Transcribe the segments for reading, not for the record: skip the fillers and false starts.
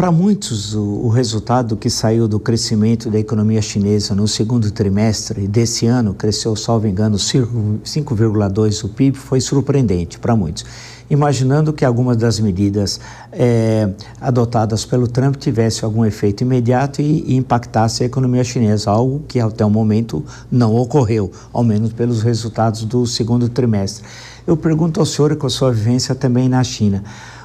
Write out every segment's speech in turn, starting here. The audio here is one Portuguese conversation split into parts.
para muitos, o resultado que saiu do crescimento da economia chinesa no segundo trimestre desse ano, cresceu, salvo engano, 5,2% o PIB, foi surpreendente para muitos, imaginando que algumas das medidas adotadas pelo Trump tivessem algum efeito imediato e impactasse a economia chinesa, algo que até o momento não ocorreu, ao menos pelos resultados do segundo trimestre. Eu pergunto ao senhor, com a sua vivência também na China,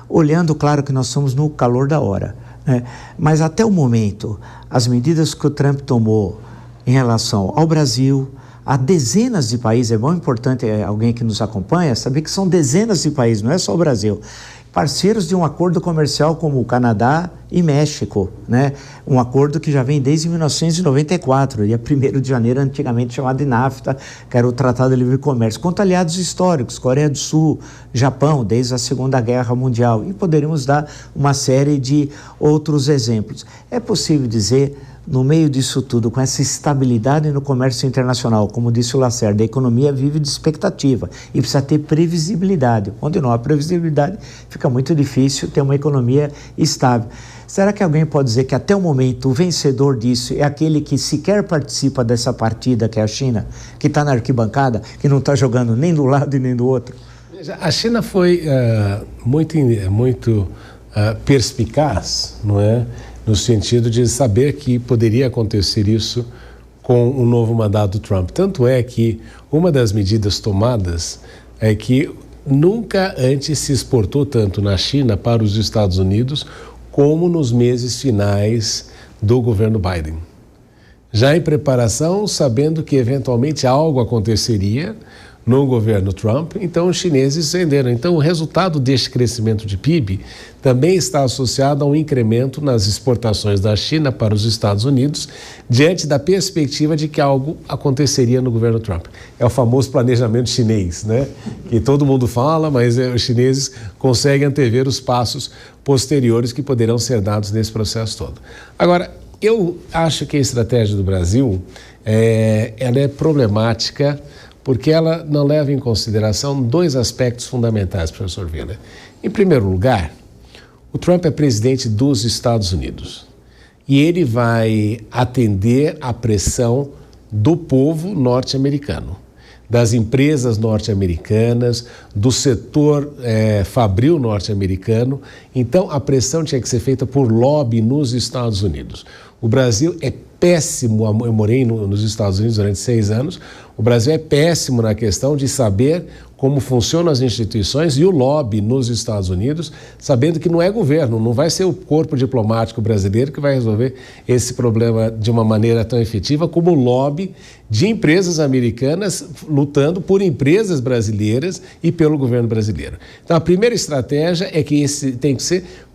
olhando, claro que nós estamos no calor da hora, né? Mas até o momento, as medidas que o Trump tomou em relação ao Brasil, a dezenas de países, é bom importante alguém que nos acompanha saber que são dezenas de países, não é só o Brasil, parceiros de um acordo comercial como o Canadá e México, né? Um acordo que já vem desde 1994, dia 1º de janeiro, antigamente chamado de NAFTA, que era o Tratado de Livre Comércio, contra aliados históricos, Coreia do Sul, Japão, desde a Segunda Guerra Mundial, e poderíamos dar uma série de outros exemplos. É possível dizer, no meio disso tudo, com essa estabilidade no comércio internacional, como disse o Lacerda, a economia vive de expectativa e precisa ter previsibilidade. Onde não há previsibilidade, fica muito difícil ter uma economia estável. Será que alguém pode dizer que até o momento o vencedor disso é aquele que sequer participa dessa partida, que é a China, que está na arquibancada, que não está jogando nem do lado e nem do outro? A China foi muito perspicaz, não é? No sentido de saber que poderia acontecer isso com o novo mandato do Trump. Tanto é que uma das medidas tomadas é que nunca antes se exportou tanto na China para os Estados Unidos como nos meses finais do governo Biden. Já em preparação, sabendo que eventualmente algo aconteceria no governo Trump, então os chineses venderam. Então o resultado deste crescimento de PIB também está associado a um incremento nas exportações da China para os Estados Unidos, diante da perspectiva de que algo aconteceria no governo Trump. É o famoso planejamento chinês, né? Que todo mundo fala, mas os chineses conseguem antever os passos posteriores que poderão ser dados nesse processo todo. Agora, eu acho que a estratégia do Brasil ela é problemática, porque ela não leva em consideração dois aspectos fundamentais, professor Vila. Em primeiro lugar, o Trump é presidente dos Estados Unidos e ele vai atender à pressão do povo norte-americano, das empresas norte-americanas, do setor fabril norte-americano. Então, a pressão tinha que ser feita por lobby nos Estados Unidos. O Brasil é péssimo, eu morei nos Estados Unidos durante 6 anos, o Brasil é péssimo na questão de saber como funcionam as instituições e o lobby nos Estados Unidos, sabendo que não é governo, não vai ser o corpo diplomático brasileiro que vai resolver esse problema de uma maneira tão efetiva como o lobby de empresas americanas lutando por empresas brasileiras e pelo governo brasileiro. Então, a primeira estratégia é que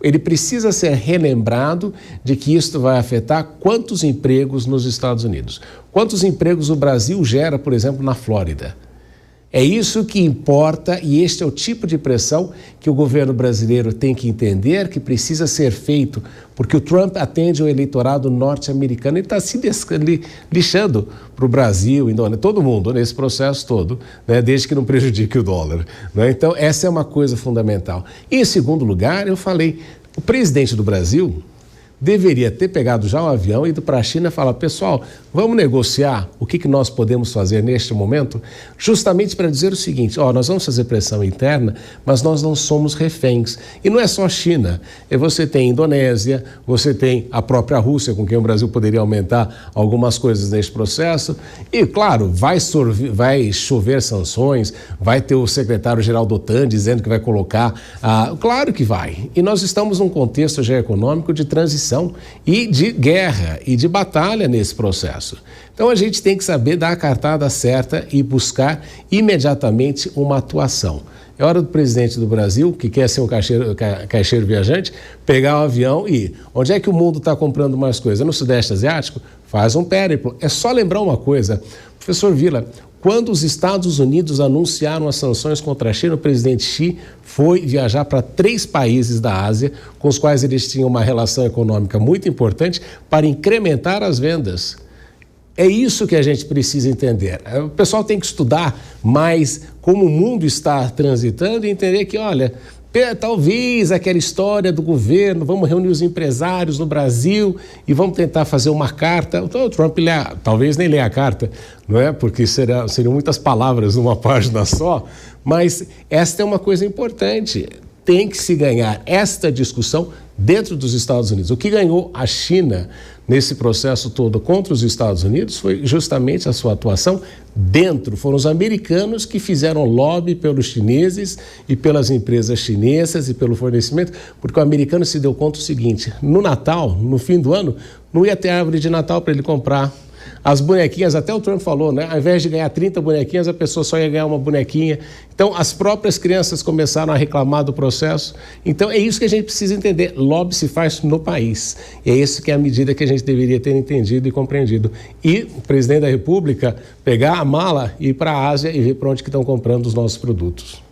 ele precisa ser relembrado de que isto vai afetar quantos empregos nos Estados Unidos. Quantos empregos o Brasil gera, por exemplo, na Flórida? É isso que importa e este é o tipo de pressão que o governo brasileiro tem que entender que precisa ser feito, porque o Trump atende o eleitorado norte-americano e está se lixando para o Brasil, todo mundo nesse processo todo, né, desde que não prejudique o dólar, né? Então, essa é uma coisa fundamental. E, em segundo lugar, eu falei, o presidente do Brasil deveria ter pegado já o avião e ido para a China e falar, pessoal, vamos negociar o que nós podemos fazer neste momento, justamente para dizer o seguinte, nós vamos fazer pressão interna, mas nós não somos reféns. E não é só a China, você tem a Indonésia, você tem a própria Rússia, com quem o Brasil poderia aumentar algumas coisas neste processo, e claro, vai chover sanções, vai ter o secretário-geral da OTAN dizendo que vai colocar, claro que vai. E nós estamos num contexto geoeconômico de transição e de guerra e de batalha nesse processo. Então a gente tem que saber dar a cartada certa e buscar imediatamente uma atuação. É hora do presidente do Brasil, que quer ser um caixeiro viajante, pegar um avião e ir. Onde é que o mundo está comprando mais coisas? No Sudeste Asiático? Faz um périplo. É só lembrar uma coisa, professor Vila, quando os Estados Unidos anunciaram as sanções contra a China, o presidente Xi foi viajar para 3 países da Ásia, com os quais eles tinham uma relação econômica muito importante, para incrementar as vendas. É isso que a gente precisa entender. O pessoal tem que estudar mais como o mundo está transitando e entender que, olha, Talvez aquela história do governo, vamos reunir os empresários no Brasil e vamos tentar fazer uma carta. Então, o Trump talvez nem leia a carta, não é? Porque seriam muitas palavras numa página só, mas esta é uma coisa importante. Tem que se ganhar esta discussão dentro dos Estados Unidos. O que ganhou a China nesse processo todo contra os Estados Unidos foi justamente a sua atuação dentro. Foram os americanos que fizeram lobby pelos chineses e pelas empresas chinesas e pelo fornecimento, porque o americano se deu conta do seguinte: no Natal, no fim do ano, não ia ter árvore de Natal para ele comprar. As bonequinhas, até o Trump falou, né? Ao invés de ganhar 30 bonequinhas, a pessoa só ia ganhar uma bonequinha. Então, as próprias crianças começaram a reclamar do processo. Então, é isso que a gente precisa entender. Lobby se faz no país. E é isso que é a medida que a gente deveria ter entendido e compreendido. E o presidente da República pegar a mala e ir para a Ásia e ver para onde que estão comprando os nossos produtos.